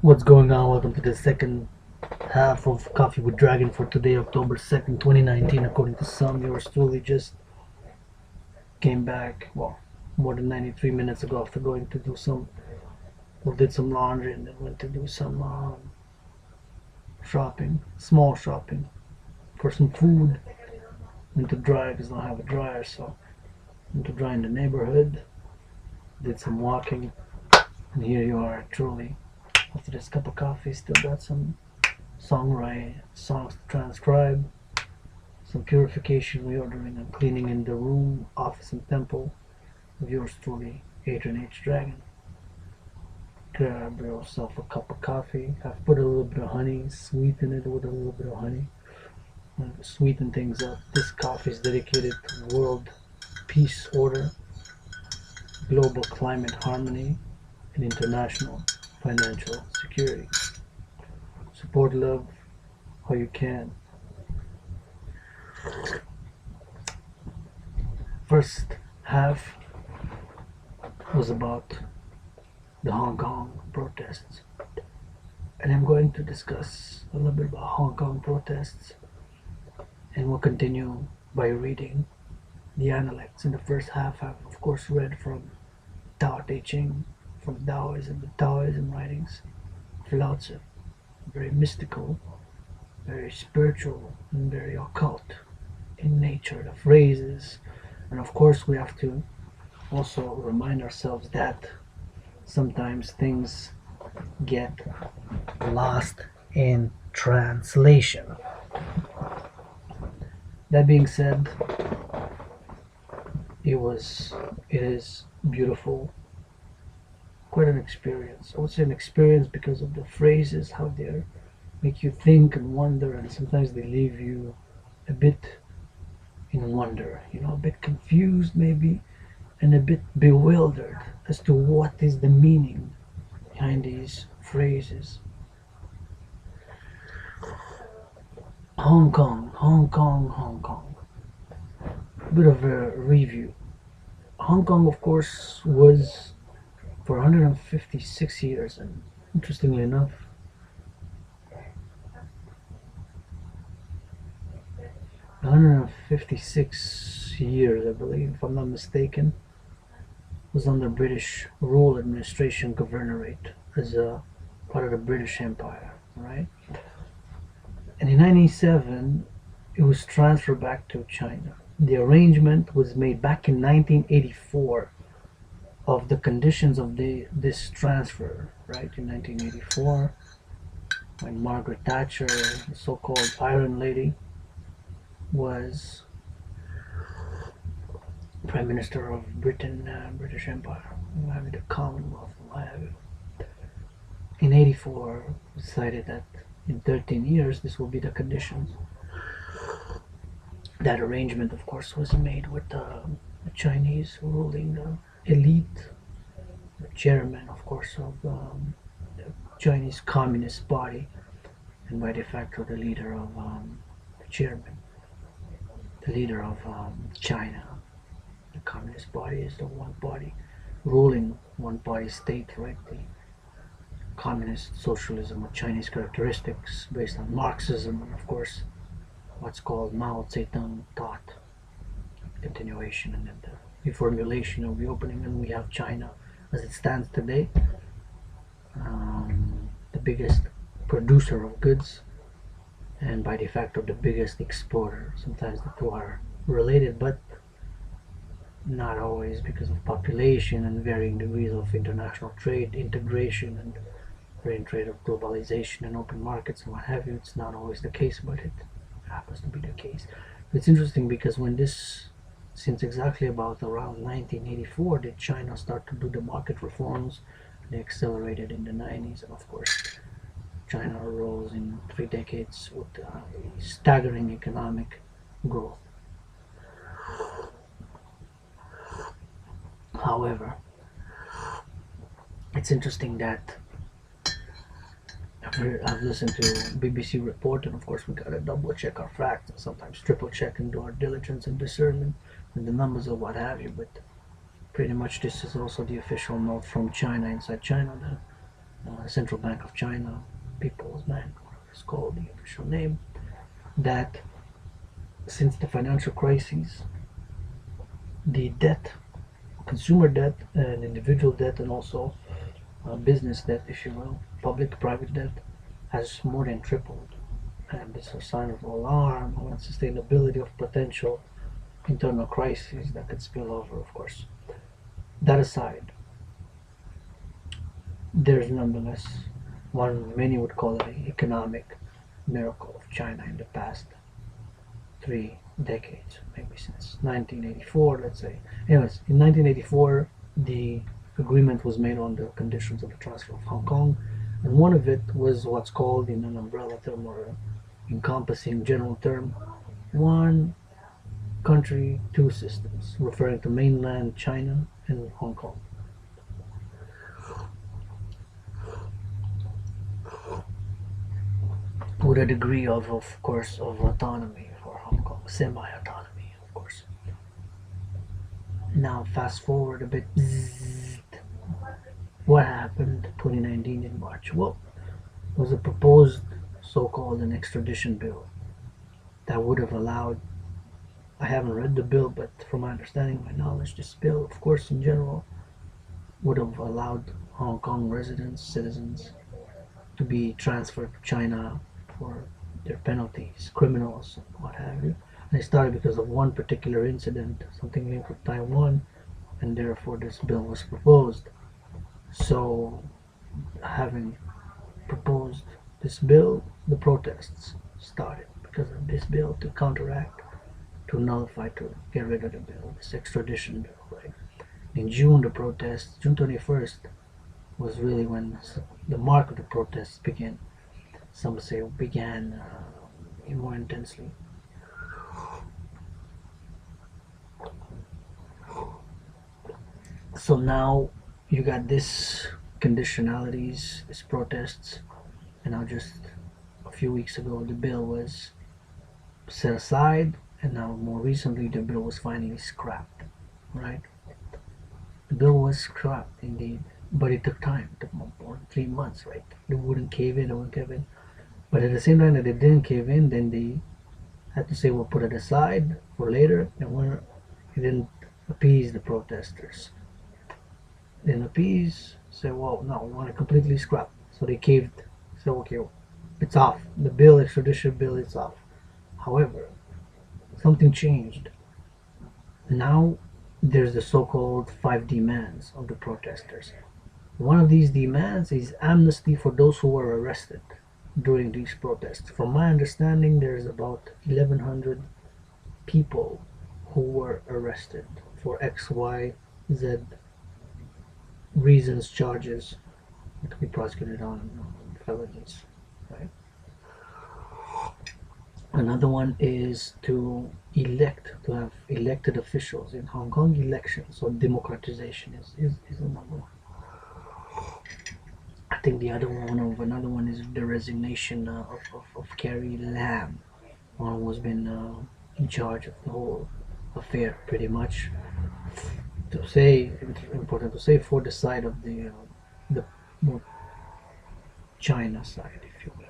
What's going on? Welcome to the second half of Coffee with Dragon for today, October 2nd, 2019. According to some, yours truly just came back, well, more than 93 minutes ago after going to do some, or did some laundry and then went to do some shopping, small shopping for some food. Went to dry because I don't have a dryer, so went to dry in the neighborhood, did some walking, and here you are, truly. After this cup of coffee, still got some songs to transcribe, some purification, reordering, and cleaning in the room, office, and temple of yours truly, Adrian H. Dragon. Grab yourself a cup of coffee. I've put a little bit of honey, sweeten it with a little bit of honey, and sweeten things up. This coffee is dedicated to world peace order, global climate harmony, and international financial security. Support love how you can. First half was about the Hong Kong protests, and I'm going to discuss a little bit about Hong Kong protests, and we'll continue by reading the analects. In the first half, I've of course read from Tao Te Ching, from Taoism, the Taoism writings of Lao Tzu, very mystical, very spiritual, and very occult in nature, the phrases. And of course, we have to also remind ourselves that sometimes things get lost in translation. That being said, it is beautiful, quite an experience. I would say an experience because of the phrases, how they make you think and wonder, and sometimes they leave you a bit in wonder, a bit confused maybe, and a bit bewildered as to what is the meaning behind these phrases. Hong Kong, Hong Kong, Hong Kong. A bit of a review. Hong Kong, of course, was for 156 years, and interestingly enough, 156 years, I believe, if I'm not mistaken, was under British rule, administration, governorate as a part of the British Empire, right? And in 1997, it was transferred back to China. The arrangement was made back in 1984 of the conditions of this transfer, right? In 1984, when Margaret Thatcher, the so-called Iron Lady, was Prime Minister of Britain, British Empire, the Commonwealth, what have you. In 84, decided that in 13 years this will be the conditions. That arrangement, of course, was made with the Chinese ruling elite, the chairman, of course, of the Chinese Communist Party, and by de facto the leader of the chairman, the leader of China. The Communist Party is the one party ruling, one party state, right? The communist socialism with Chinese characteristics based on Marxism, and of course what's called Mao Zedong thought continuation, and then the reformulation or reopening. And we have China as it stands today, the biggest producer of goods, and by de facto the biggest exporter. Sometimes the two are related, but not always, because of population and varying degrees of international trade integration and varying trade of globalization and open markets and what have you. It's not always the case, but it happens to be the case. It's interesting because when this, since exactly about around 1984 did China start to do the market reforms. They accelerated in the 90s, and of course China arose in 3 decades with a staggering economic growth. However, it's interesting that I've listened to BBC report, and of course we gotta double check our facts and sometimes triple check and do our diligence and discernment and the numbers of what have you, but pretty much this is also the official note from China, inside China, that Central Bank of China, People's Bank, it's called the official name, that since the financial crises, the debt, consumer debt and individual debt, and also business debt, if you will, public-private debt, has more than tripled. And it's a sign of alarm on sustainability of potential internal crises that could spill over, of course. That aside, there's nonetheless one many would call it an economic miracle of China in the past 3 decades, maybe since 1984, let's say. Anyways, in 1984, the agreement was made on the conditions of the transfer of Hong Kong, and one of it was what's called, in an umbrella term or encompassing general term, one country, two systems, referring to mainland China and Hong Kong. With a degree of course, of autonomy for Hong Kong, semi-autonomy, of course. Now, fast forward a bit. What happened 2019 in March? Well, it was a proposed so-called an extradition bill that would have allowed. I haven't read the bill, but from my understanding, my knowledge, this bill, of course, in general, would have allowed Hong Kong residents, citizens, to be transferred to China for their penalties, criminals, and what have you. And it started because of one particular incident, something linked with Taiwan, and therefore this bill was proposed. So, having proposed this bill, the protests started because of this bill to counteract, to nullify, to get rid of the bill, this extradition bill, right? In June, the protests, June 21st, was really when the mark of the protests began. Some say began more intensely. So now you got this conditionalities, these protests, and now just a few weeks ago the bill was set aside, and now more recently the bill was finally scrapped, right? The bill was scrapped indeed, but it took time. It took more than 3 months, right? They wouldn't cave in, they wouldn't cave in. But at the same time that they didn't cave in, then they had to say we'll put it aside for later, and when it didn't appease the protesters. Didn't appease, say, well, no, we want to completely scrap. So they caved. So okay, it's off. The bill, extradition bill, it's off. However, something changed. Now there's the so-called 5 demands of the protesters. One of these demands is amnesty for those who were arrested during these protests. From my understanding, there's about 1,100 people who were arrested for X, Y, Z reasons, charges that could be prosecuted on felonies, right? Another one is to have elected officials in Hong Kong elections. So democratization is another one. I think another one is the resignation of Carrie Lam, one who's been in charge of the whole affair, pretty much. To say, important to say, for the side of the more China side, if you will.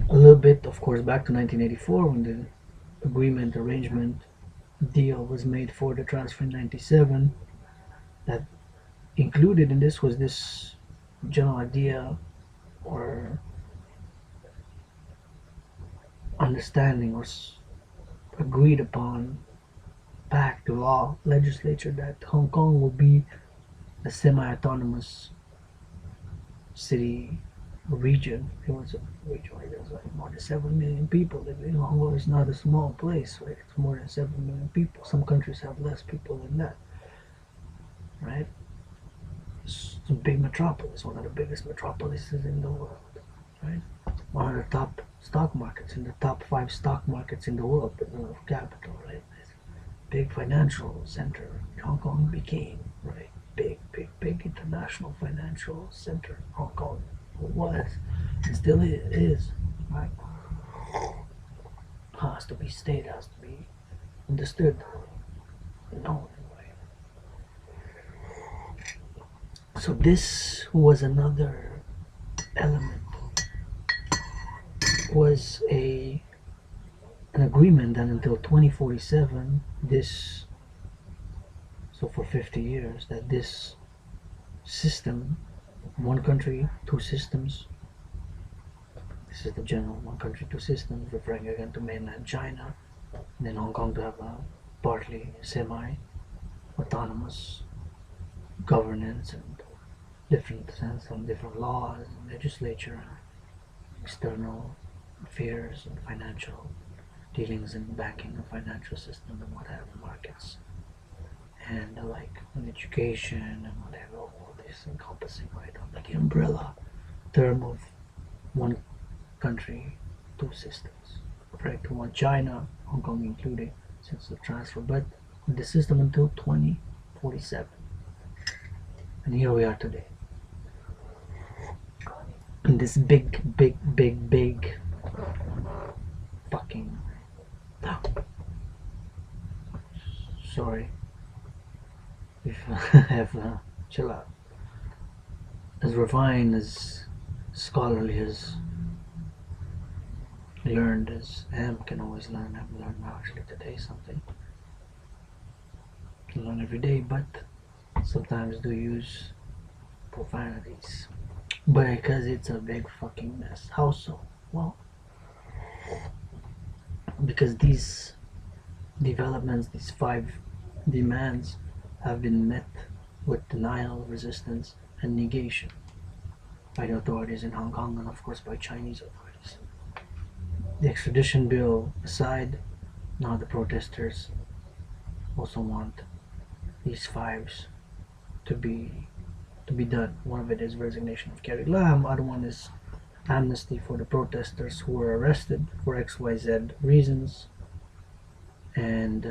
A little bit, of course, back to 1984 when the agreement, arrangement, deal was made for the transfer in 97. That included in this was this general idea or understanding or agreed upon pact law legislature that Hong Kong will be a semi-autonomous city region. It was a region where there's like more than 7 million people living. Hong Kong is not a small place, right? It's more than 7 million people. Some countries have less people than that, right? It's a big metropolis, one of the biggest metropolises in the world, right? One of the top stock markets, in the top 5 stock markets in the world, but of capital, right? It's a big financial center. Hong Kong became, right? Big international financial center. Hong Kong was and still is, right? Has to be state, has to be Understood? No. So this was another element, was an agreement that until 2047, this, so for 50 years, that this system, one country, two systems, this is the general one country, two systems, referring again to mainland China, and then Hong Kong to have a partly semi-autonomous governance and different sense and different laws and legislature and external affairs and financial dealings in banking and financial system and whatever markets and like an education and whatever, all this encompassing right under the umbrella term of one country, two systems, right? To one China, Hong Kong including, since the transfer, but the system until 2047. And here we are today. In this big fucking, sorry if I have chill out. As refined, as scholarly, as learned as Am can always learn. I've learned now actually today something. Can learn every day, but sometimes do use profanities. But because it's a big fucking mess. How so? Well, because these developments, these 5 demands, have been met with denial, resistance, and negation by the authorities in Hong Kong and, of course, by Chinese authorities. The extradition bill aside, now the protesters also want these 5s to be done. One of it is resignation of Carrie Lam. Other one is amnesty for the protesters who were arrested for XYZ reasons, and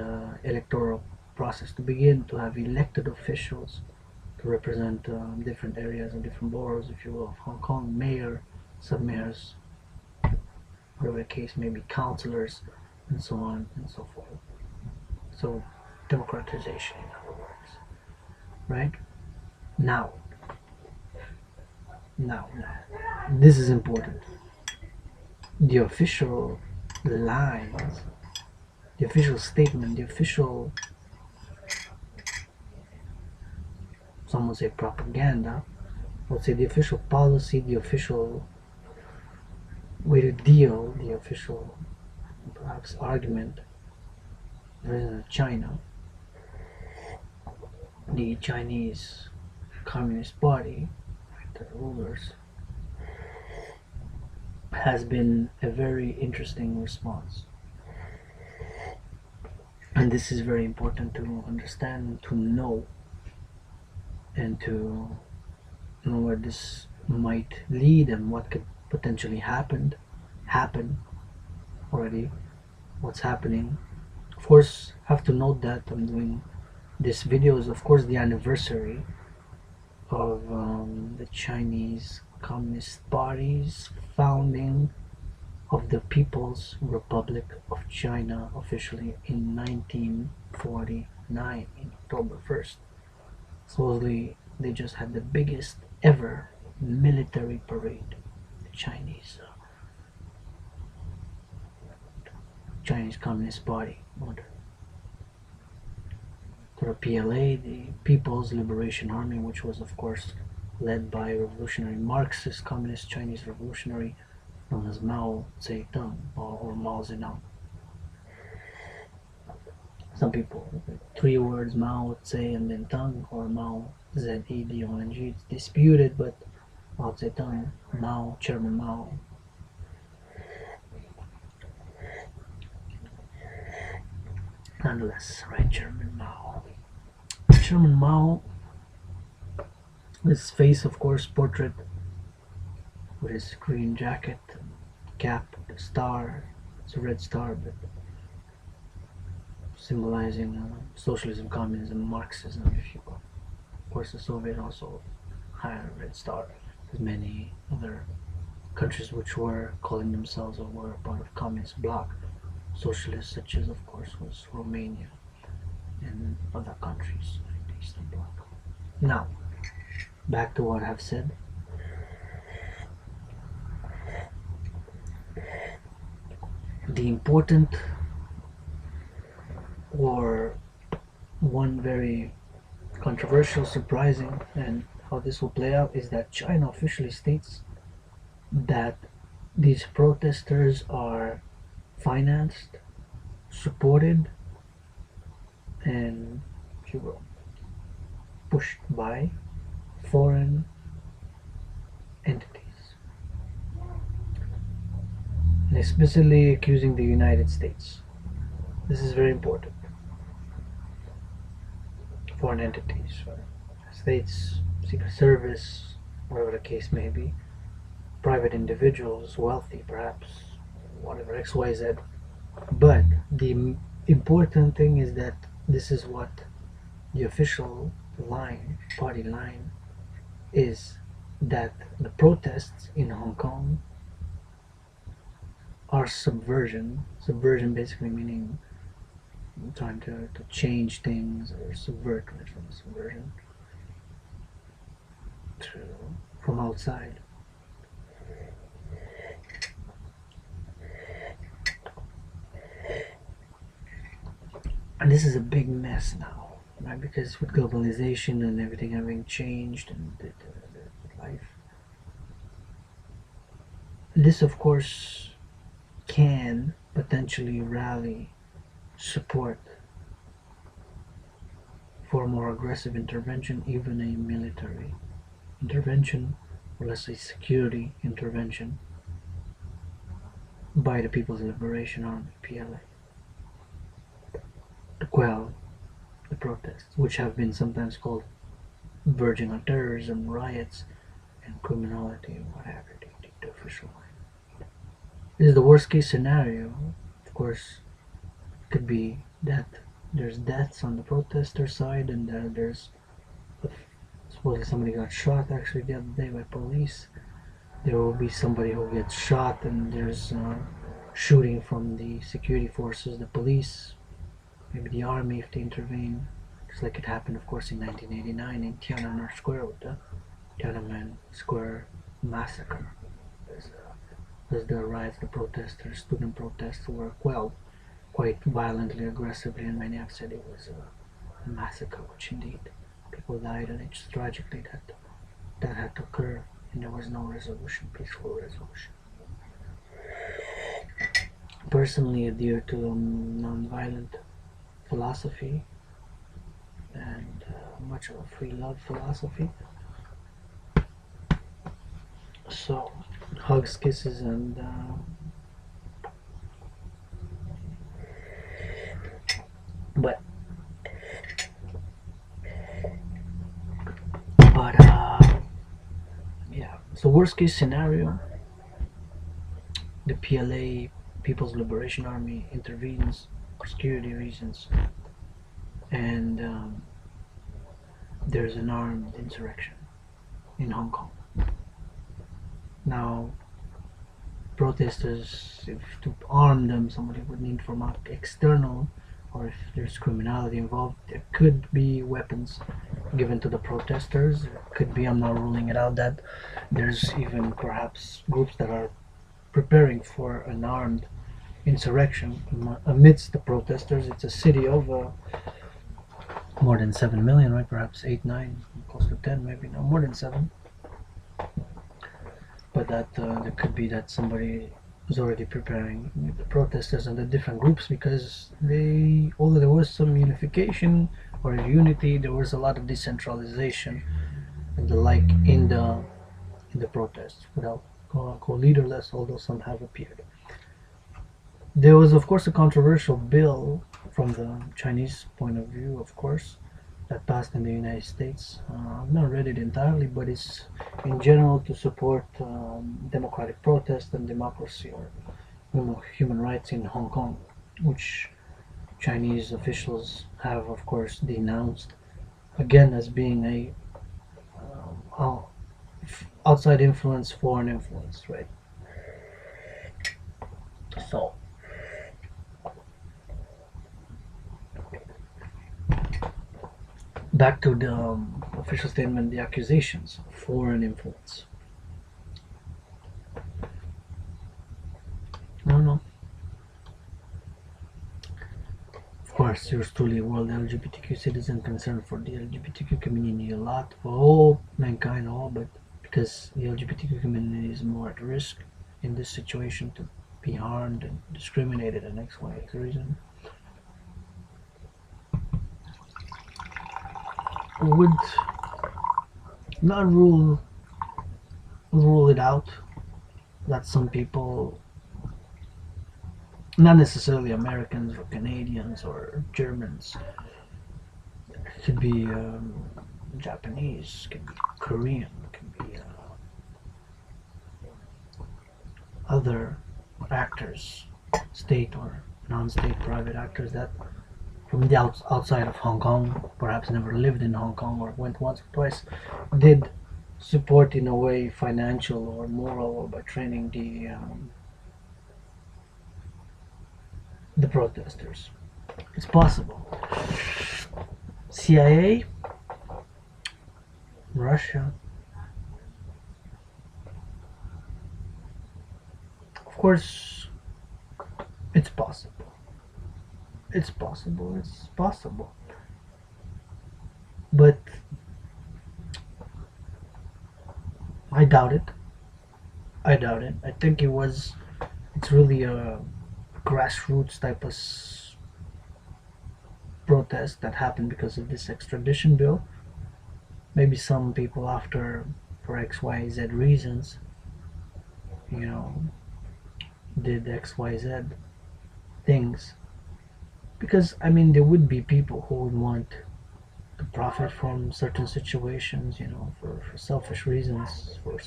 electoral process to begin, to have elected officials to represent different areas and different boroughs, if you will, of Hong Kong, mayor, sub-mayors, whatever the case may be, councillors, and so on and so forth. So democratization, in other words, right? Now, this is important. The official lines, the official statement, the official, some would say propaganda, I would say the official policy, the official way to deal, the official perhaps argument, President of China, the Chinese Communist Party, the rulers, has been a very interesting response. And this is very important to understand, to know, and to know where this might lead and what could potentially happen already, what's happening. Of course, have to note that I'm doing this video is of course the anniversary of the Chinese Communist Party's founding of the People's Republic of China officially in 1949, in October 1st. Supposedly they just had the biggest ever military parade, the Chinese Communist Party, to the PLA, the People's Liberation Army, which was of course led by a revolutionary Marxist Communist Chinese revolutionary known as Mao Zedong or Mao Zedong. Some people, 3 words, Mao Zedong and then Tung, or Mao Zedong. It's disputed, but Mao Zedong, Mao, Chairman Mao. Nonetheless, right, Chairman Mao. Chairman Mao, his face, of course, portrait with his green jacket, cap, the star. It's a red star, but symbolizing socialism, communism, Marxism, if you will. Of course, the Soviet also had a red star, as many other countries which were calling themselves or were part of communist bloc socialists, such as, of course, was Romania and other countries like the Eastern Bloc. Now, back to what I've said. The important, or one very controversial, surprising, and how this will play out is that China officially states that these protesters are financed, supported, and, if you will, pushed by foreign entities, and especially accusing the United States. This is very important. Foreign entities, states, Secret Service, whatever the case may be, private individuals, wealthy perhaps, whatever, XYZ. But the important thing is that this is what the official line, party line, is, that the protests in Hong Kong are subversion. Subversion basically meaning trying to change things or subvert, from subversion, to, from outside. And this is a big mess now, right? Because with globalization and everything having changed and life, this of course can potentially rally support for a more aggressive intervention, even a military intervention, or let's say security intervention, by the People's Liberation Army, PLA, to quell the protests, which have been sometimes called verging on terrorism, riots, and criminality, and what have you, the official line. This is the worst case scenario. Of course, it could be that there's deaths on the protester side, and there's supposedly somebody got shot actually the other day by police. There will be somebody who gets shot, and there's shooting from the security forces, the police, maybe the army if they intervene, just like it happened, of course, in 1989 in Tiananmen Square with the Tiananmen Square massacre. As the riots, the protesters, student protests were quelled quite violently, aggressively, and many have said it was a massacre, which indeed people died, and it's tragically that had to occur, and there was no resolution, peaceful resolution. Personally adhere to non-violent philosophy and much of a free love philosophy. So, hugs, kisses, and but yeah. So worst case scenario, the PLA, People's Liberation Army, intervenes for security reasons, and there's an armed insurrection in Hong Kong. Now, protesters, if to arm them, somebody would need from external, or if there's criminality involved, there could be weapons given to the protesters. It could be, I'm not ruling it out, that there's even perhaps groups that are preparing for an armed insurrection amidst the protesters. It's a city of more than 7 million, right? Perhaps 8, 9, close to 10, maybe, no, more than 7. But that there could be that somebody was already preparing the protesters and the different groups, because although there was some unification or unity, there was a lot of decentralization and the like in the protests, without leaderless, although some have appeared. There was, of course, a controversial bill from the Chinese point of view, of course, that passed in the United States. I've not read it entirely, but it's in general to support democratic protest and democracy, or human rights in Hong Kong, which Chinese officials have, of course, denounced, again, as being a outside influence, foreign influence, right? So, Back to the official statement, the accusations of foreign influence. No, no. Of course, yours truly, a world LGBTQ citizen concerned for the LGBTQ community a lot, for all mankind, all, but because the LGBTQ community is more at risk in this situation to be harmed and discriminated and X, Y, X reason, would not rule it out that some people, not necessarily Americans or Canadians or Germans, could be Japanese, could be Korean, could be other actors, state or non-state private actors that from the outside of Hong Kong, perhaps never lived in Hong Kong or went once or twice, did support in a way financial or moral or by training the protesters. It's possible. CIA, Russia. Of course, it's possible. It's possible. It's possible. But I doubt it. I doubt it. I think it's really a grassroots type of protest that happened because of this extradition bill. Maybe some people after, for X, Y, Z reasons, you know, did X, Y, Z things. Because, I mean, there would be people who would want to profit from certain situations, for selfish reasons, and for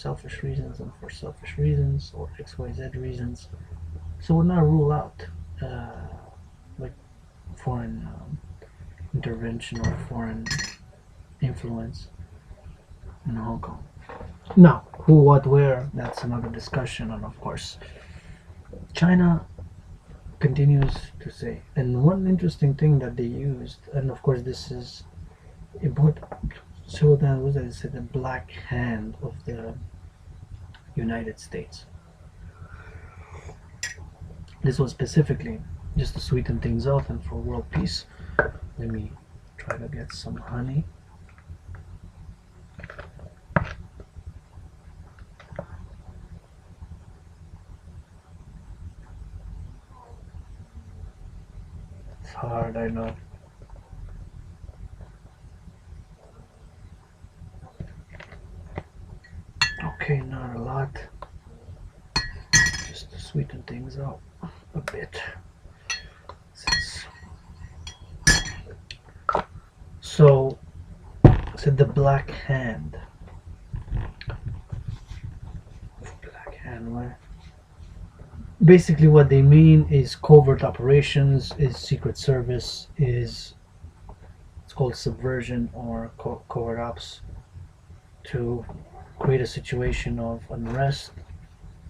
selfish reasons, or X, Y, Z reasons. So would not rule out like foreign intervention or foreign influence in Hong Kong. Now, who, what, where, that's another discussion, and of course, China continues to say. And one interesting thing that they used, and of course, this is important, so that was, I said, the black hand of the United States. This was specifically just to sweeten things out and for world peace. Let me try to get some honey. It's hard, I know. Okay, not a lot. Just to sweeten things out a bit. So the black hand. Black hand, where? Basically what they mean is covert operations, is secret service, it's called subversion or covert ops, to create a situation of unrest,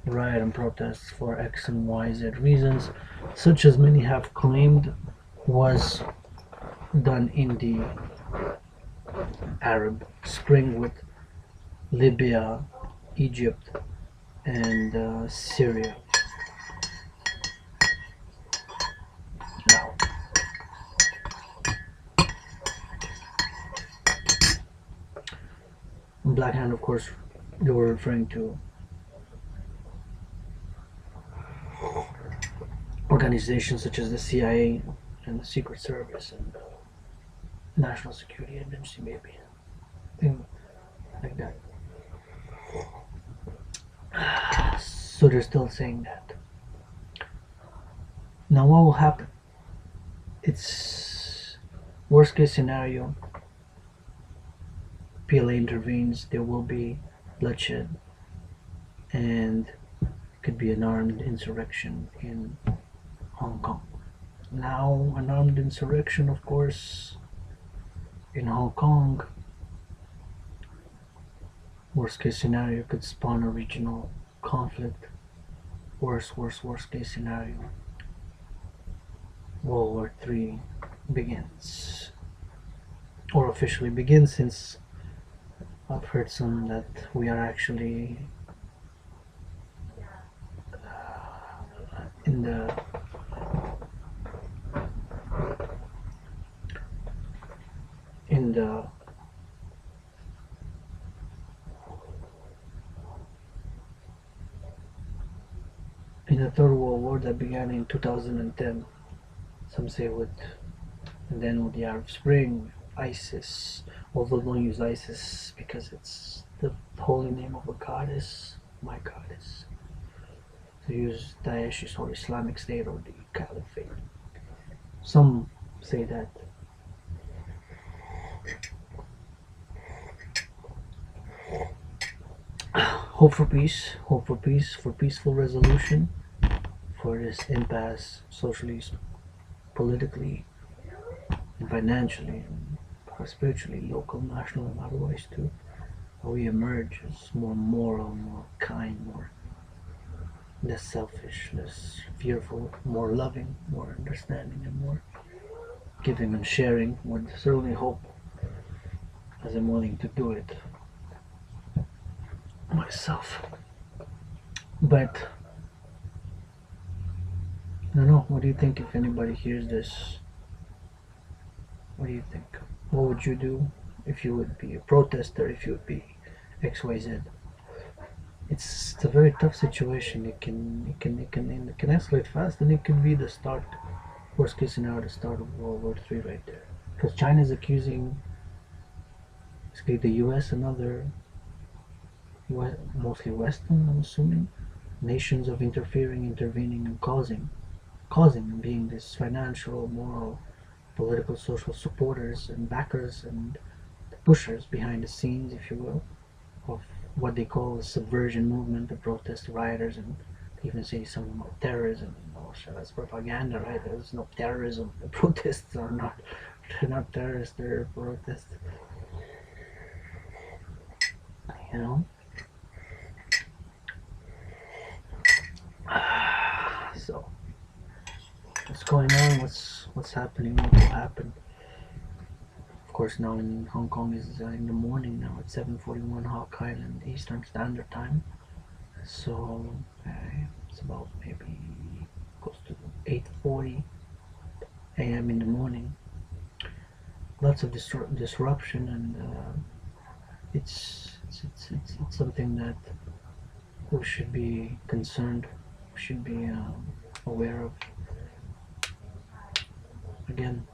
riot and protests for X and Y, Z reasons, such as many have claimed was done in the Arab Spring with Libya, Egypt, and Syria. Now, Black Hand, of course, they were referring to organizations such as the CIA and the Secret Service and the National Security Agency, maybe. Thing like that. So they're still saying that. Now what will happen? It's worst case scenario. PLA intervenes, there will be bloodshed, and could be an armed insurrection in Hong Kong. Now, an armed insurrection, of course, in Hong Kong, worst case scenario, could spawn a regional conflict. Worst case scenario, World War III begins. or officially begin, since I've heard some that we are actually in in the in the Third World War that began in 2010. Some say with, and then with the Arab Spring, ISIS. Although don't use ISIS because it's the holy name of a goddess, my goddess. To use Daesh or Islamic State or the Caliphate. Some say that hope for peace, for peaceful resolution, for this impasse socially, politically, and financially, and spiritually, local, national, and otherwise too. We emerge as more moral, more kind, more less selfish, less fearful, more loving, more understanding, and more giving and sharing. Would certainly hope, as I'm willing to do it myself. But I don't know. What do you think if anybody hears this? What do you think? What would you do if you would be a protester? If you would be XYZ? It's a very tough situation. It can escalate fast, and it could be the start, worst case scenario, the start of World War III right there. Because China is accusing basically the U.S. and other mostly Western, I'm assuming, nations of intervening, and causing being this financial, moral, political, social supporters and backers and pushers behind the scenes, if you will, of what they call the subversion movement, the protest rioters, and even say something about terrorism. That's propaganda, right? There's no terrorism. The protests are not, they're not terrorists, they're protests. You know? So, what's going on? What's happening? What will happen? Of course, now in Hong Kong is in the morning now at 7:41 Hawk Island Eastern Standard Time. So it's about maybe close to 8:40 a.m. in the morning. Lots of disruption, and it's something that we should be concerned, we should be aware of. Again,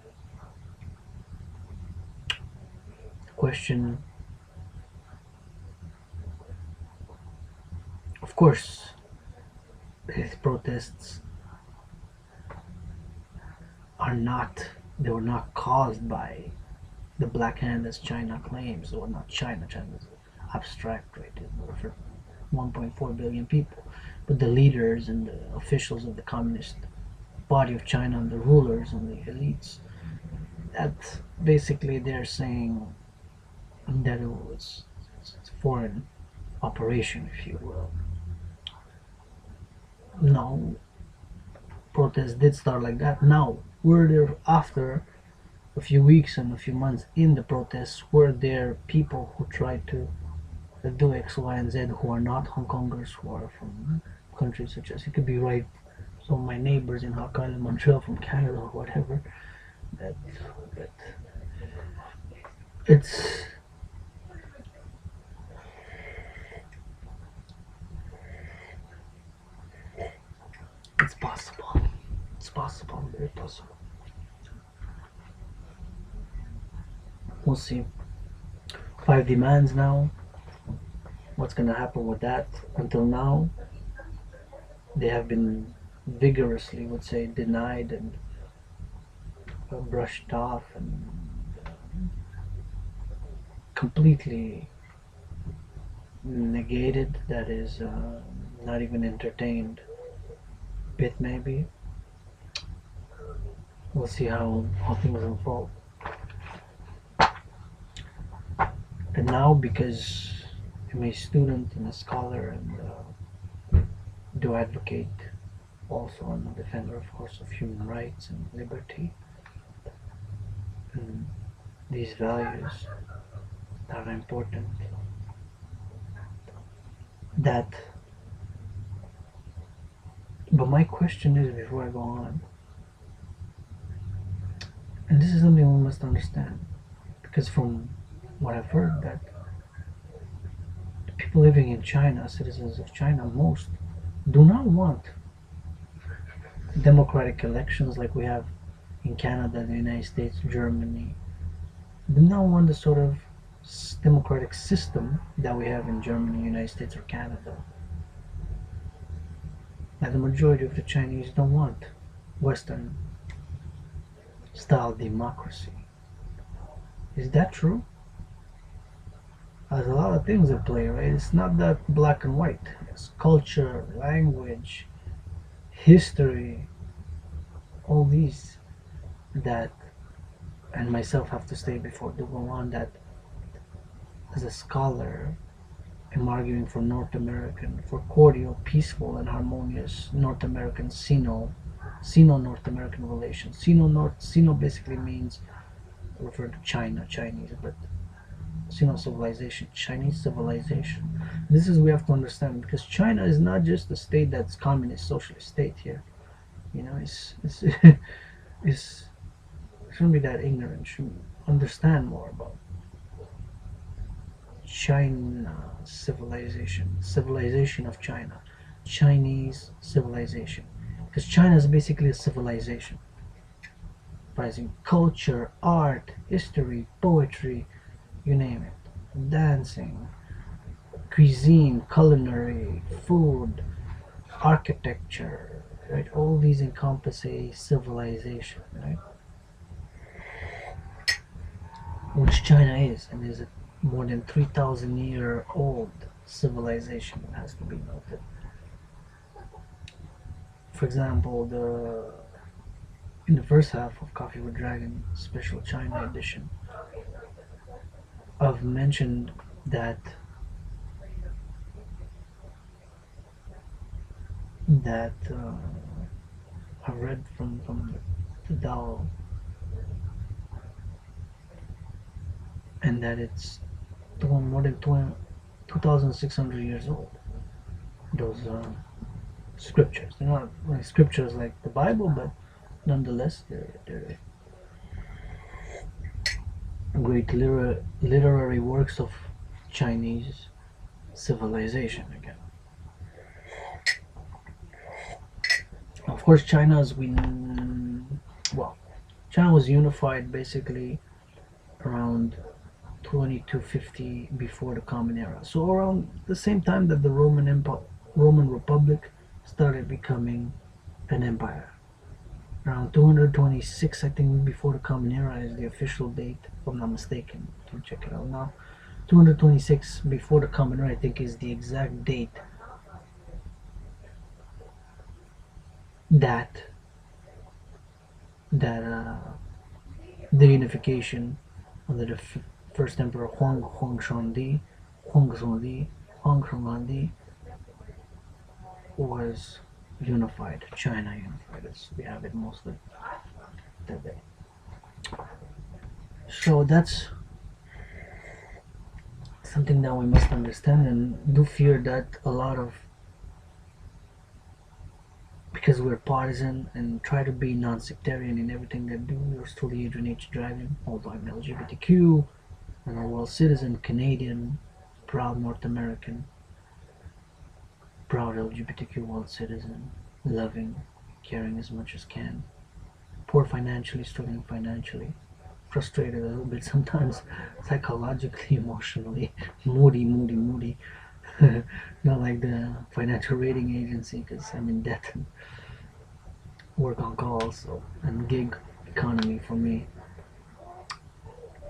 question, of course, these protests they were not caused by the Black Hand as China claims, or not China. China is abstract, right? For 1.4 billion people, but the leaders and the officials of the Communist Party of China, and the rulers and the elites, that basically they're saying that it's a foreign operation, if you will. No, protests did start like that. Now, were there, after a few weeks and a few months in the protests, were there people who tried to do X, Y, and Z, who are not Hong Kongers, who are from countries such as, it could be right, some of my neighbors in Hawk Island, Montreal, from Canada or whatever, that it's it's possible. It's possible, very possible. We'll see. 5 demands now. What's gonna happen with that? Until now, they have been vigorously, would say, denied and brushed off, and completely negated. That is, not even entertained. Bit maybe. We'll see how things unfold. And now, because I'm a student and a scholar, and do advocate also, I'm a defender, of course, of human rights and liberty, and these values that are important, that but my question is, before I go on, and this is something we must understand, because from what I've heard, that people living in China, citizens of China, most do not want democratic elections like we have in Canada, the United States, Germany. Do not want the sort of democratic system that we have in Germany, United States, or Canada. And the majority of the Chinese don't want Western style democracy. Is that true? There's a lot of things at play, right? It's not that black and white. It's culture, language, history, all these that, and myself have to say before to go on, that as a scholar, I'm arguing for North American, for cordial, peaceful, and harmonious North American Sino-North American relations. Sino basically means, refer to China, Chinese, but Sino civilization, Chinese civilization. This is we have to understand, because China is not just a state that's communist, socialist state here. You know, it's shouldn't be that ignorant. Should understand more about China civilization of China, Chinese civilization, because China is basically a civilization, comprising culture, art, history, poetry, you name it, dancing, cuisine, culinary, food, architecture, right? All these encompass a civilization, right? Which China is, and is a more than 3,000-year old civilization, it has to be noted. For example, in the first half of Coffee with Dragon Special China Edition, I've mentioned that I've read from the Tao, and that it's more than 2,600 years old. Those scriptures, they're not like scriptures like the Bible, but nonetheless they're great literary works of Chinese civilization again. Of course, China was unified basically around 2250 before the Common Era. So around the same time that the Roman Republic started becoming an empire. Around 226, I think, before the Common Era is the official date, if I'm not mistaken. You can check it out now. 226 before the Common Era, I think, is the exact date that the unification under the first emperor Huang Shangdi was unified. China unified, as we have it mostly today. So that's something that we must understand, and do fear that a lot of, because we're partisan and try to be non-sectarian in everything that do. We're still the Adrian H. Dragon, although I'm LGBTQ, and a world citizen, Canadian, proud North American, proud LGBTQ world citizen, loving, caring as much as can, poor financially, struggling financially, frustrated a little bit sometimes, psychologically, emotionally, moody. Not like the financial rating agency, because I'm in debt and work on calls, so, and gig economy for me.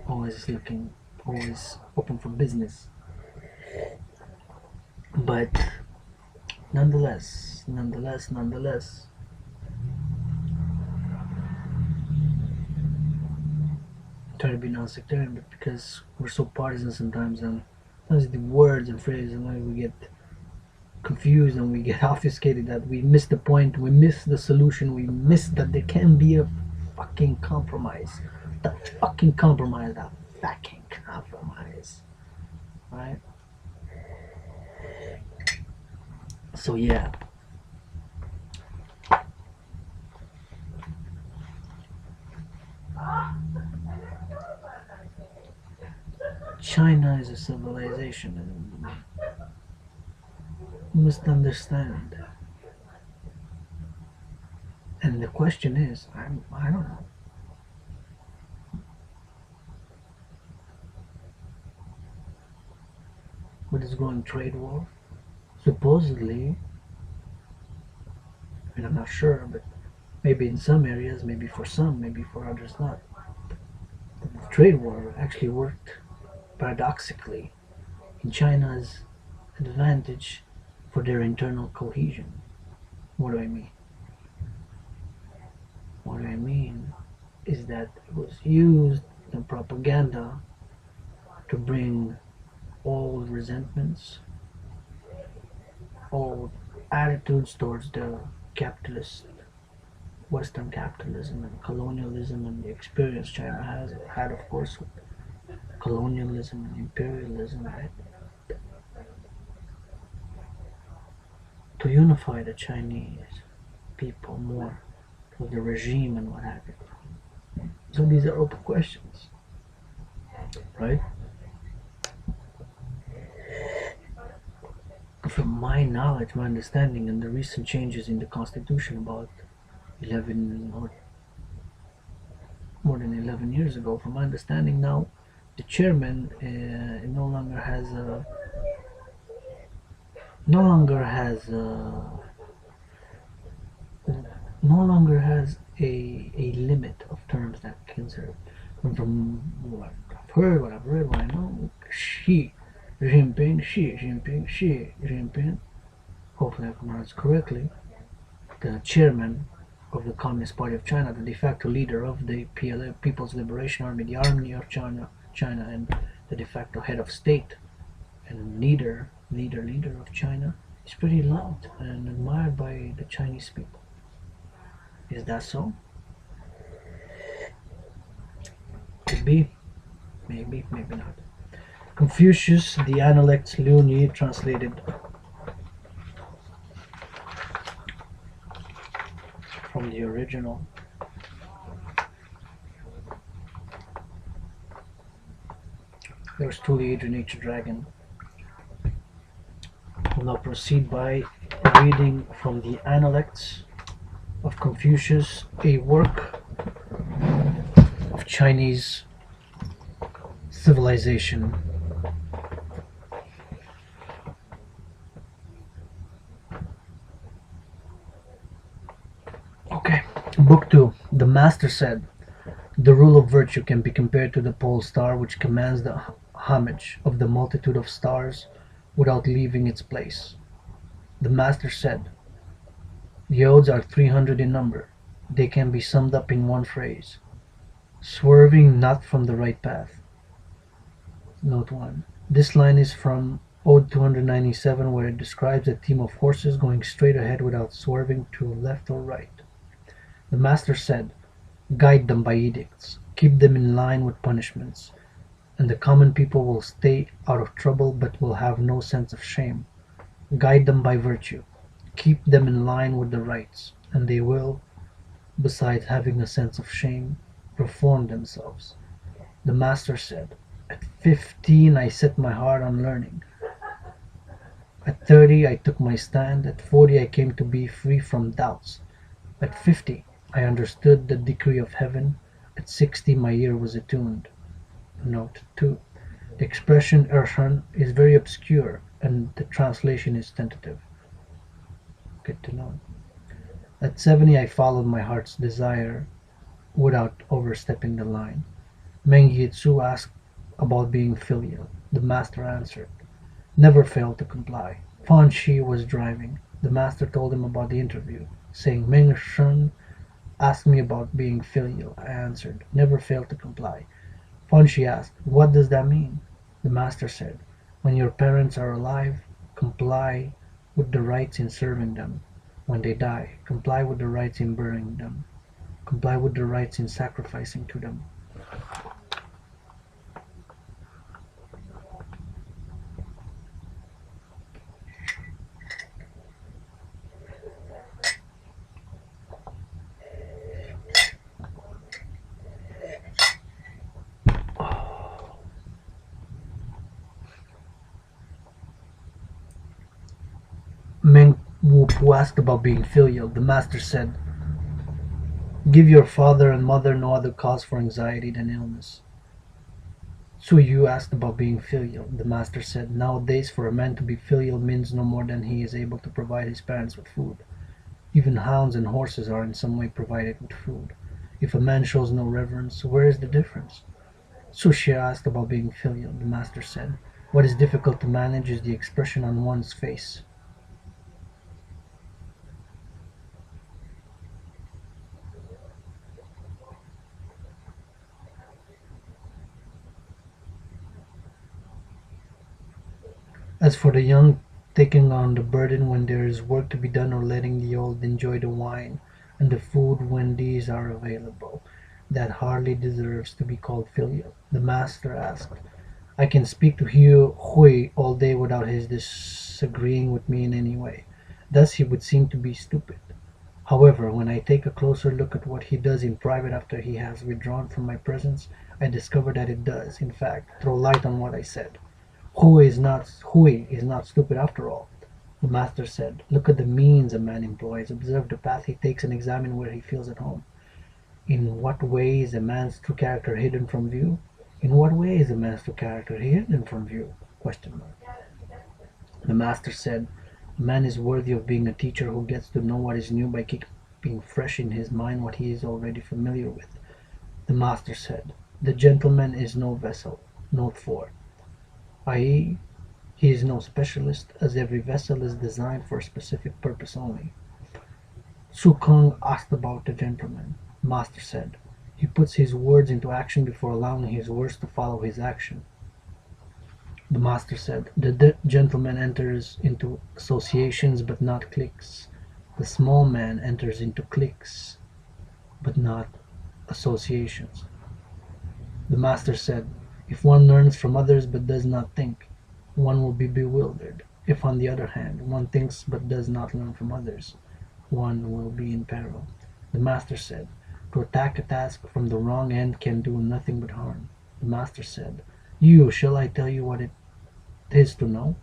Always open for business. But nonetheless, try to be non-sectarian, but because we're so partisan sometimes, and the words and phrases, and like we get confused and we get obfuscated, that we miss the point, we miss the solution, we miss that there can be a fucking compromise. That fucking compromise, that fucking compromise, right? So yeah, China is a civilization, and you must understand. And the question is, I don't know. With this growing trade war, supposedly, and I'm not sure, but maybe in some areas, maybe for some, maybe for others not. The trade war actually worked paradoxically in China's advantage for their internal cohesion. What do I mean? What I mean is that it was used in propaganda to bring old resentments, old attitudes towards the capitalist, Western capitalism and colonialism and the experience China has had, of course, with colonialism and imperialism, right? To unify the Chinese people more with the regime and what have you. So these are open questions, right? From my knowledge, my understanding, and the recent changes in the constitution about 11 or more than 11 years ago, from my understanding now, the chairman no longer has a no longer has a, no longer has a limit of terms that can serve. And from what I've heard, what I've read, what I know, Xi Jinping, hopefully I pronounced it correctly, the chairman of the Communist Party of China, the de facto leader of the PLA, People's Liberation Army, the Army of China, and the de facto head of state and leader of China, is pretty loved and admired by the Chinese people. Is that so? Could be, maybe, maybe not. Confucius, the Analects, Liu Yi, translated from the original. Yours truly, Adrian H. Dragan. We'll now proceed by reading from the Analects of Confucius, a work of Chinese civilization. Okay, Book 2. The Master said, the rule of virtue can be compared to the pole star which commands the homage of the multitude of stars without leaving its place. The Master said, the odes are 300 in number. They can be summed up in one phrase: swerving not from the right path. Note 1. This line is from Ode 297, where it describes a team of horses going straight ahead without swerving to left or right. The Master said, guide them by edicts, keep them in line with punishments, and the common people will stay out of trouble but will have no sense of shame. Guide them by virtue, keep them in line with the rights, and they will, besides having a sense of shame, reform themselves. The Master said, at 15 I set my heart on learning. At 30 I took my stand. At 40 I came to be free from doubts. At 50 I understood the decree of heaven. At 60 my ear was attuned. Note 2. The expression Ershan is very obscure and the translation is tentative. Good to know. At 70 I followed my heart's desire without overstepping the line. Meng Yitsu asked about being filial. The Master answered, never failed to comply. Fan Shi was driving. The Master told him about the interview, saying, Meng Shun asked me about being filial. I answered, never failed to comply. Fan Shi asked, what does that mean? The Master said, when your parents are alive, comply with the rights in serving them. When they die, comply with the rights in burying them. Comply with the rights in sacrificing to them. who asked about being filial. The master said, "Give your father and mother no other cause for anxiety than illness." So you asked about being filial. The master said, "Nowadays, for a man to be filial means no more than he is able to provide his parents with food. Even hounds and horses are in some way provided with food. If a man shows no reverence, where is the difference?" Sushi asked about being filial. The master said, "What is difficult to manage is the expression on one's face." As for the young taking on the burden when there is work to be done, or letting the old enjoy the wine and the food when these are available, that hardly deserves to be called filial. The master asked, "I can speak to Hui all day without his disagreeing with me in any way. Thus he would seem to be stupid. However, when I take a closer look at what he does in private after he has withdrawn from my presence, I discover that it does, in fact, throw light on what I said. Hui is not stupid after all." The master said, "Look at the means a man employs, observe the path he takes, and examine where he feels at home. In what way is a man's true character hidden from view? In what way is a man's true character hidden from view? Question mark. The master said, "A man is worthy of being a teacher who gets to know what is new by keeping fresh in his mind what he is already familiar with." The master said, "The gentleman is no vessel." Note 4. i.e., he is no specialist, as every vessel is designed for a specific purpose only. Su Kong asked about the gentleman. Master said, "He puts his words into action before allowing his words to follow his action." The master said, "The gentleman enters into associations but not cliques. The small man enters into cliques but not associations." The master said, "If one learns from others but does not think, one will be bewildered. If, on the other hand, one thinks but does not learn from others, one will be in peril." The master said, "To attack a task from the wrong end can do nothing but harm." The master said, Shall I tell you what it is to know?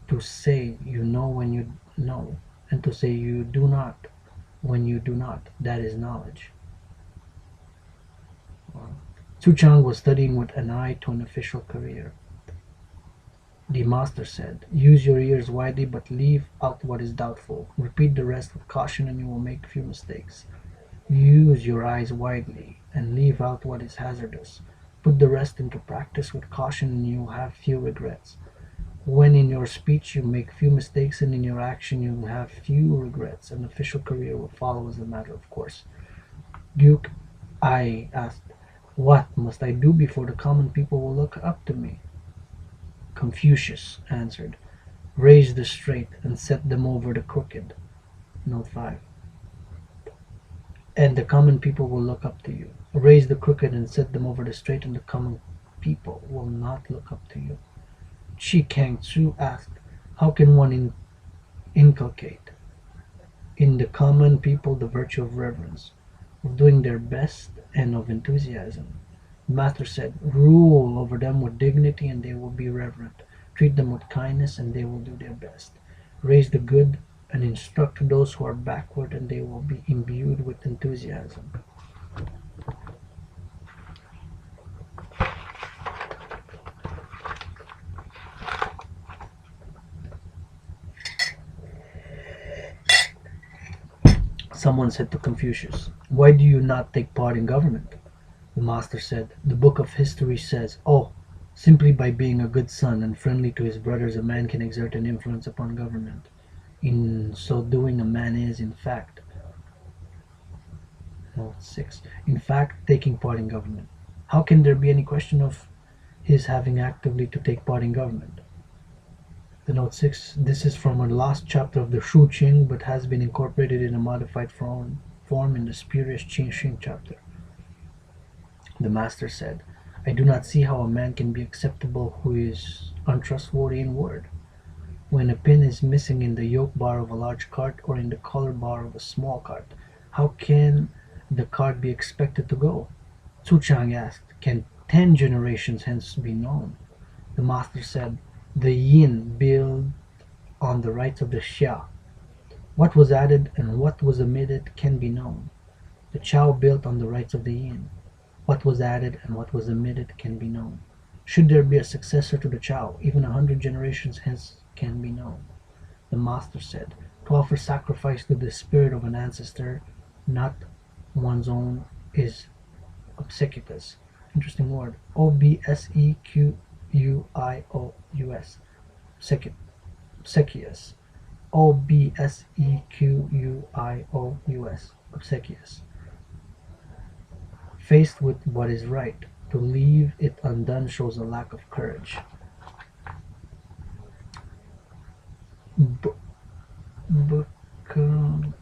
To say you know when you know, and to say you do not when you do not, that is knowledge." Su Chang was studying with an eye to an official career. The master said, "Use your ears widely, but leave out what is doubtful. Repeat the rest with caution, and you will make few mistakes. Use your eyes widely, and leave out what is hazardous. Put the rest into practice with caution, and you will have few regrets. When in your speech you make few mistakes, and in your action you will have few regrets, an official career will follow as a matter of course." Duke I asked, "What must I do before the common people will look up to me?" Confucius answered, "Raise the straight and set them over the crooked." Note 5. "And the common people will look up to you. Raise the crooked and set them over the straight, and the common people will not look up to you." Chi Kang Tzu asked, "How can one inculcate in the common people the virtue of reverence, of doing their best, and of enthusiasm?" The master said, "Rule over them with dignity, and they will be reverent. Treat them with kindness, and they will do their best. Raise the good, and instruct those who are backward, and they will be imbued with enthusiasm." Someone said to Confucius, "Why do you not take part in government?" The master said, "The book of history says, oh, simply by being a good son and friendly to his brothers a man can exert an influence upon government. In so doing a man is, in fact, Note 6, in fact taking part in government. How can there be any question of his having actively to take part in government?" The Note 6, this is from a lost chapter of the Shu Qing, but has been incorporated in a modified form in the spurious Qing Xing chapter. The master said, "I do not see how a man can be acceptable who is untrustworthy in word. When a pin is missing in the yoke bar of a large cart, or in the collar bar of a small cart, how can the cart be expected to go?" Su Chang asked, "Can 10 generations hence be known?" The master said, "The yin build on the rights of the xia, What was added and what was omitted can be known. The Chow built on the rights of the Yin. What was added and what was omitted can be known. Should there be a successor to the Chow, even 100 generations hence can be known. The Master said, to offer sacrifice to the spirit of an ancestor, not one's own, is obsequious. Interesting word. Obsequious. Obsequious. Obsequious. Obsequious. Faced with what is right, to leave it undone shows a lack of courage. Book, book, um,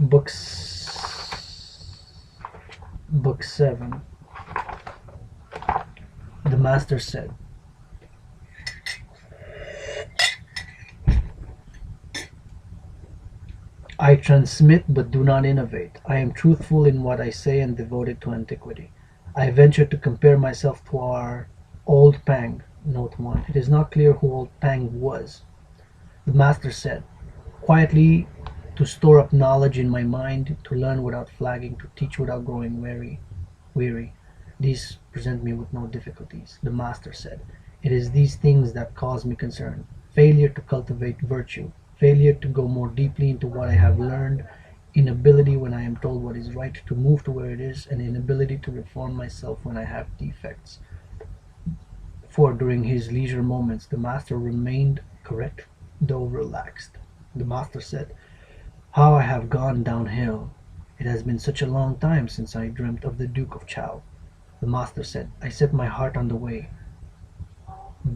book 7. The Master said, I transmit but do not innovate. I am truthful in what I say and devoted to antiquity. I venture to compare myself to our old Pang. Note 1. It is not clear who old Pang was. The Master said, quietly, to store up knowledge in my mind, to learn without flagging, to teach without growing weary. These present me with no difficulties. The Master said, it is these things that cause me concern. Failure to cultivate virtue, failure to go more deeply into what I have learned, inability when I am told what is right to move to where it is, and inability to reform myself when I have defects. For during his leisure moments the Master remained correct, though relaxed. The Master said, how I have gone downhill. It has been such a long time since I dreamt of the Duke of Chow. The Master said, I set my heart on the way,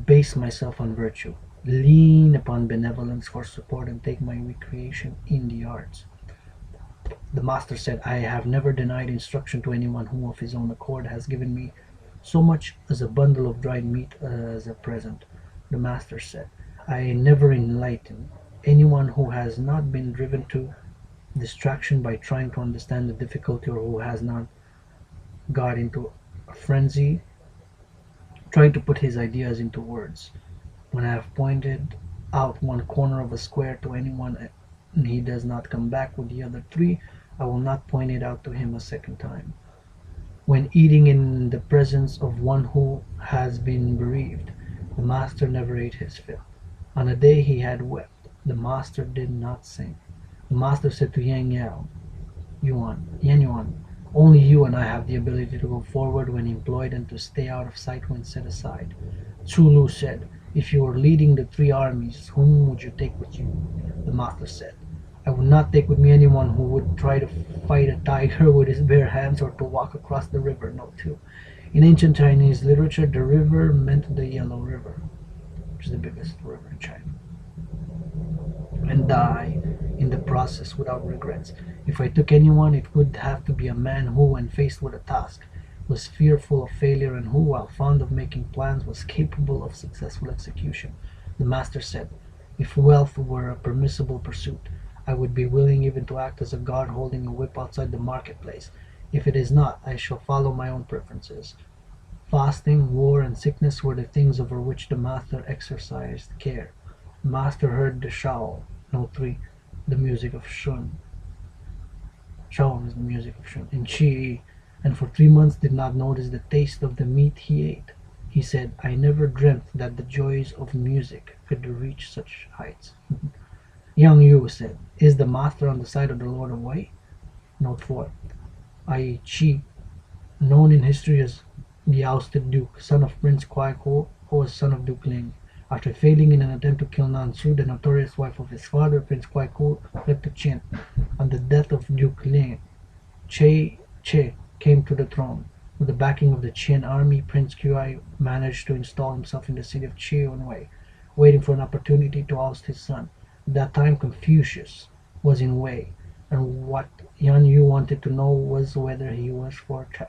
base myself on virtue, lean upon benevolence for support, and take my recreation in the arts. The Master said, I have never denied instruction to anyone who of his own accord has given me so much as a bundle of dried meat as a present. The Master said, I never enlighten anyone who has not been driven to distraction by trying to understand the difficulty, or who has not got into a frenzy trying to put his ideas into words. When I have pointed out one corner of a square to anyone and he does not come back with the other three, I will not point it out to him a second time. When eating in the presence of one who has been bereaved, the Master never ate his fill. On a day he had wept, the Master did not sing. The Master said to Yan Yuan, only you and I have the ability to go forward when employed and to stay out of sight when set aside. Lu said, if you were leading the 3 armies, whom would you take with you? The Master said, I would not take with me anyone who would try to fight a tiger with his bare hands, or to walk across the river. Note 2. In ancient Chinese literature, the river meant the Yellow River, which is the biggest river in China, and die in the process without regrets. If I took anyone, it would have to be a man who, when faced with a task, was fearful of failure, and who, while fond of making plans, was capable of successful execution. The Master said, if wealth were a permissible pursuit, I would be willing even to act as a guard holding a whip outside the marketplace. If it is not, I shall follow my own preferences. Fasting, war, and sickness were the things over which the Master exercised care. The Master heard the Shao, Note 3, the music of Shun. Shao is the music of Shun, in Chi, and for 3 months did not notice the taste of the meat he ate. He said, I never dreamt that the joys of music could reach such heights. Yang Yu said, is the Master on the side of the Lord of Wei? Note 4. Ai Chi, known in history as the ousted Duke, son of Prince Kwai Ko, who was son of Duke Ling. After failing in an attempt to kill Nan Su, the notorious wife of his father, Prince Kwai Ko fled to Qin. On the death of Duke Ling, Che came to the throne. With the backing of the Qin army, Prince Kuai managed to install himself in the city of Wei, waiting for an opportunity to oust his son. At that time Confucius was in Wei, and what Yan Yu wanted to know was whether he was for Cha.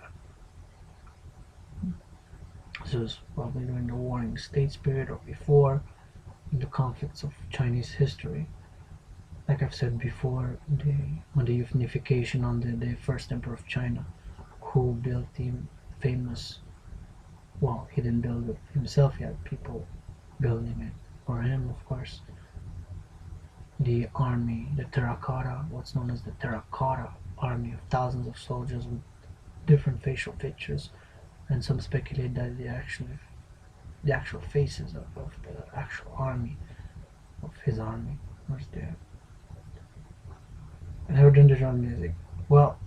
This was probably during the Warring States period or before, the conflicts of Chinese history. Like I've said before, on the unification on the first emperor of China, who built the famous, well, he didn't build it himself, he had people building it for him, of course, the army, the terracotta, what's known as the terracotta army of thousands of soldiers with different facial features, and some speculate that the actual faces of the actual army of his army was there. And I heard in the drum music. Well,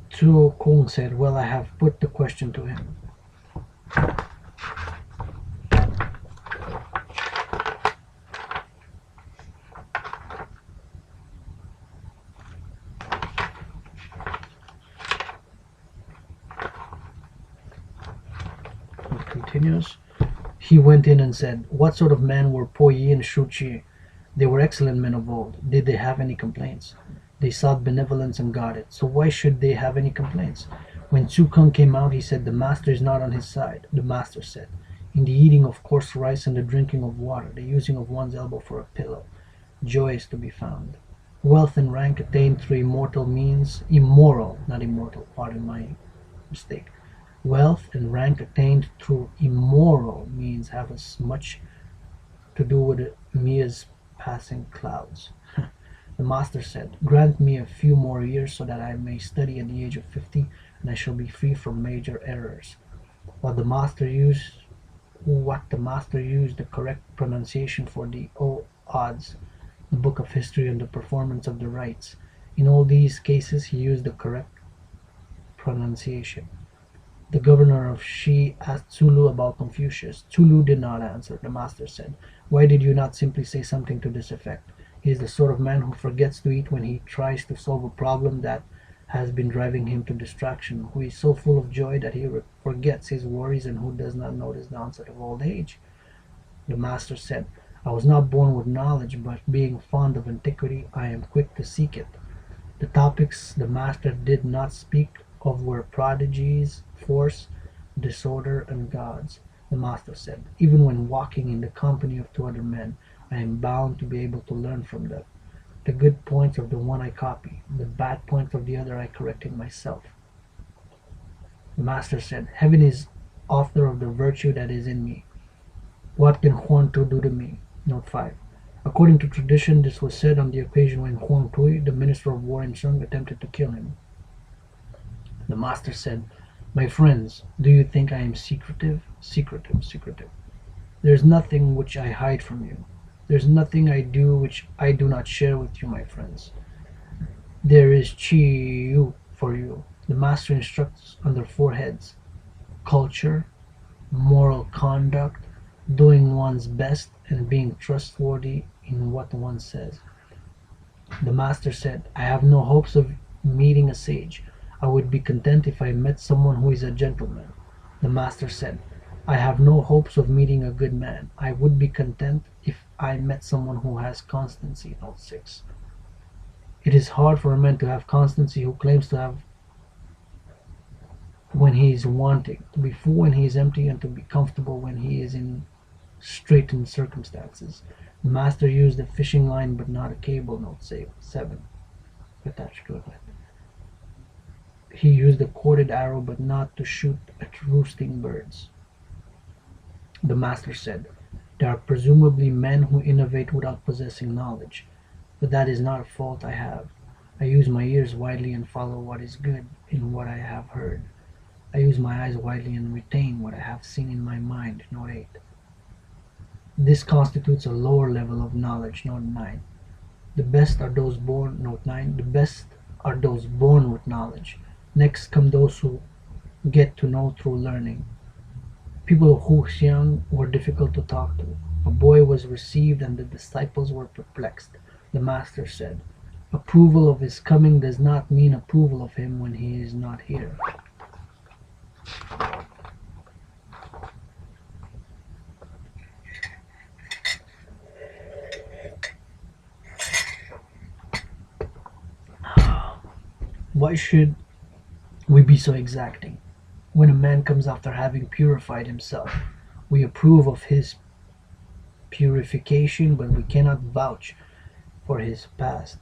Tuo Kung said, well, I have put the question to him. It continues. He went in and said, what sort of men were Po Yi and Shu Qi? They were excellent men of old. Did they have any complaints? They sought benevolence and got it. So why should they have any complaints? When Tzu Kung came out, he said, the master is not on his side. The master said, in the eating of coarse rice and the drinking of water, the using of one's elbow for a pillow, joy is to be found. Wealth and rank attained through immoral, not immortal, pardon my mistake. Wealth and rank attained through immoral means have as much to do with me as passing clouds. The master said, grant me a few more years so that I may study at the age of 50 and I shall be free from major errors. What the master used the correct pronunciation for the odds, the book of history and the performance of the rites. In all these cases he used the correct pronunciation. The governor of Shi asked Zulu about Confucius. Zulu did not answer. The master said, why did you not simply say something to this effect? He is the sort of man who forgets to eat when he tries to solve a problem that has been driving him to distraction, who is so full of joy that he forgets his worries and who does not notice the onset of old age. The master said, I was not born with knowledge, but being fond of antiquity, I am quick to seek it. The topics the master did not speak of were prodigies, force, disorder, and gods. The master said, even when walking in the company of 200 men, I am bound to be able to learn from them. The good points of the one I copy, the bad points of the other I correct in myself. The master said, heaven is author of the virtue that is in me. What can Huang Tu do to me? Note 5. According to tradition, this was said on the occasion when Huang Tui, the minister of war in Sung, attempted to kill him. The master said, my friends, do you think I am secretive? Secretive. There is nothing which I hide from you. There is nothing I do which I do not share with you, my friends. There is Chi Yu for you. The master instructs under 4 heads: culture, moral conduct, doing one's best, and being trustworthy in what one says. The master said, I have no hopes of meeting a sage. I would be content if I met someone who is a gentleman. The master said, I have no hopes of meeting a good man. I would be content if I met someone who has constancy. Note 6. It is hard for a man to have constancy who claims to have when he is wanting, to be full when he is empty, and to be comfortable when he is in straitened circumstances. The master used a fishing line but not a cable. Note 7. Attached to it. He used a corded arrow but not to shoot at roosting birds. The master said, there are presumably men who innovate without possessing knowledge, but that is not a fault I have. I use my ears widely and follow what is good in what I have heard. I use my eyes widely and retain what I have seen in my mind. Note 8. This constitutes a lower level of knowledge. Note 9. The best are those born. Note 9. The best are those born with knowledge. Next come those who get to know through learning. People of Huxiang were difficult to talk to. A boy was received and the disciples were perplexed. The master said, approval of his coming does not mean approval of him when he is not here. Why should we be so exacting? When a man comes after having purified himself, we approve of his purification, but we cannot vouch for his past.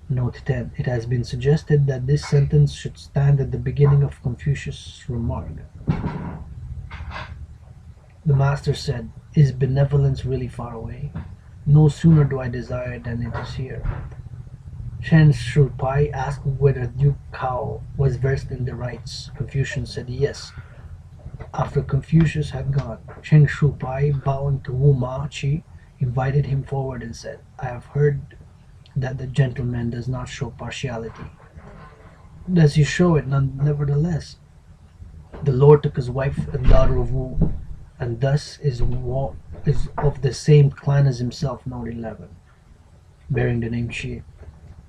Note 10. It has been suggested that this sentence should stand at the beginning of Confucius' remark. The master said, "Is benevolence really far away? No sooner do I desire it than it is here." Chen Shupai asked whether Duke Cao was versed in the rites. Confucius said yes. After Confucius had gone, Chen Shupai, bowing to Wu Ma Chi, invited him forward and said, "I have heard that the gentleman does not show partiality. Does he show it nevertheless? The Lord took his wife and daughter of Wu, and thus is of the same clan as himself, note 11, bearing the name Shi.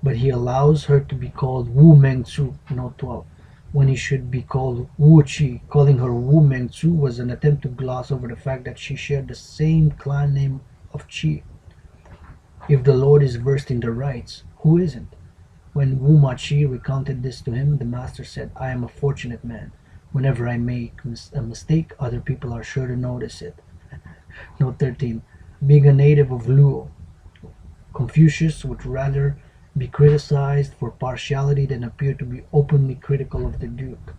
But he allows her to be called Wu Meng Tzu, note 12, when he should be called Wu Chi. Calling her Wu Meng Tzu was an attempt to gloss over the fact that she shared the same clan name of Chi. If the Lord is versed in the rites, who isn't? When Wu Ma Chi recounted this to him, the master said, "I am a fortunate man. Whenever I make a mistake, other people are sure to notice it." Note 13. Being a native of Luo, Confucius would rather be criticized for partiality than appear to be openly critical of the Duke.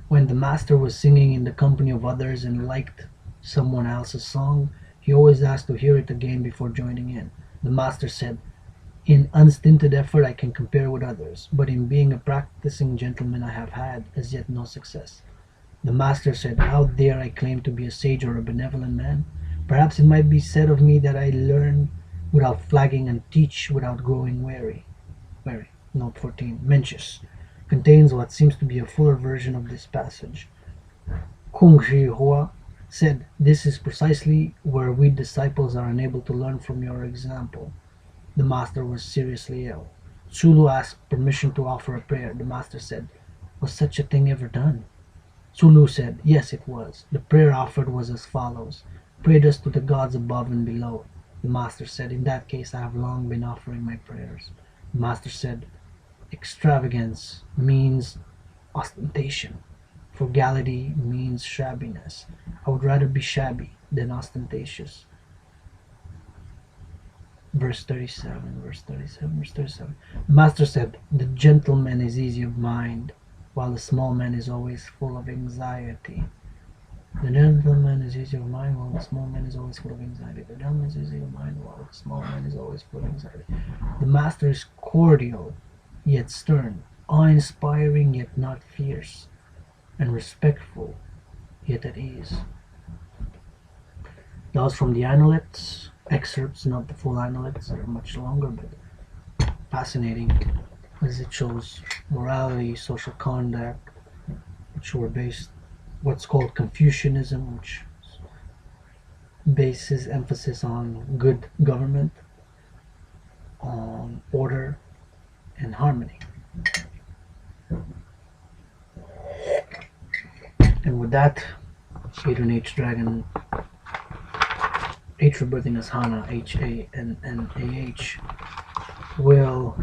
When the master was singing in the company of others and liked someone else's song, he always asked to hear it again before joining in. The master said, "In unstinted effort I can compare with others, but in being a practicing gentleman I have had as yet no success." The master said, "How dare I claim to be a sage or a benevolent man? Perhaps it might be said of me that I learn without flagging and teach without growing weary." Note 14. Mencius contains what seems to be a fuller version of this passage. Kung Shi Hua said, "This is precisely where we disciples are unable to learn from your example." The master was seriously ill. Sulu asked permission to offer a prayer. The master said, "Was such a thing ever done?" Sulu said, "Yes, it was. The prayer offered was as follows: Pray thus to the gods above and below." The master said, "In that case I have long been offering my prayers." The master said, "Extravagance means ostentation. Frugality means shabbiness. I would rather be shabby than ostentatious." Verse 37, verse 37, verse 37. The master said, "The gentleman is easy of mind, while the small man is always full of anxiety." The gentleman is easy of mind, while the small man is always full of anxiety. The gentleman is easy of mind, while the small man is always full of anxiety. The master is cordial, yet stern, awe-inspiring, yet not fierce, and respectful, yet at ease. That was from the Analects, excerpts, not the full Analects, they're much longer, but fascinating, as it shows morality, social conduct, which were based what's called Confucianism, which bases emphasis on good government, on order and harmony. And with that, Adrian H. Dragan, H rebirthing as Hana, H-A-N-N-A-H, will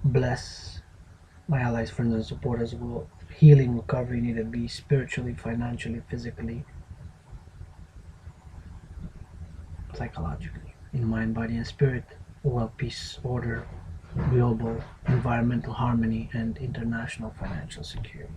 bless my allies, friends, and supporters. Will healing, recovery need to be spiritually, financially, physically, psychologically, in mind, body, and spirit, world peace, order, global environmental harmony, and international financial security.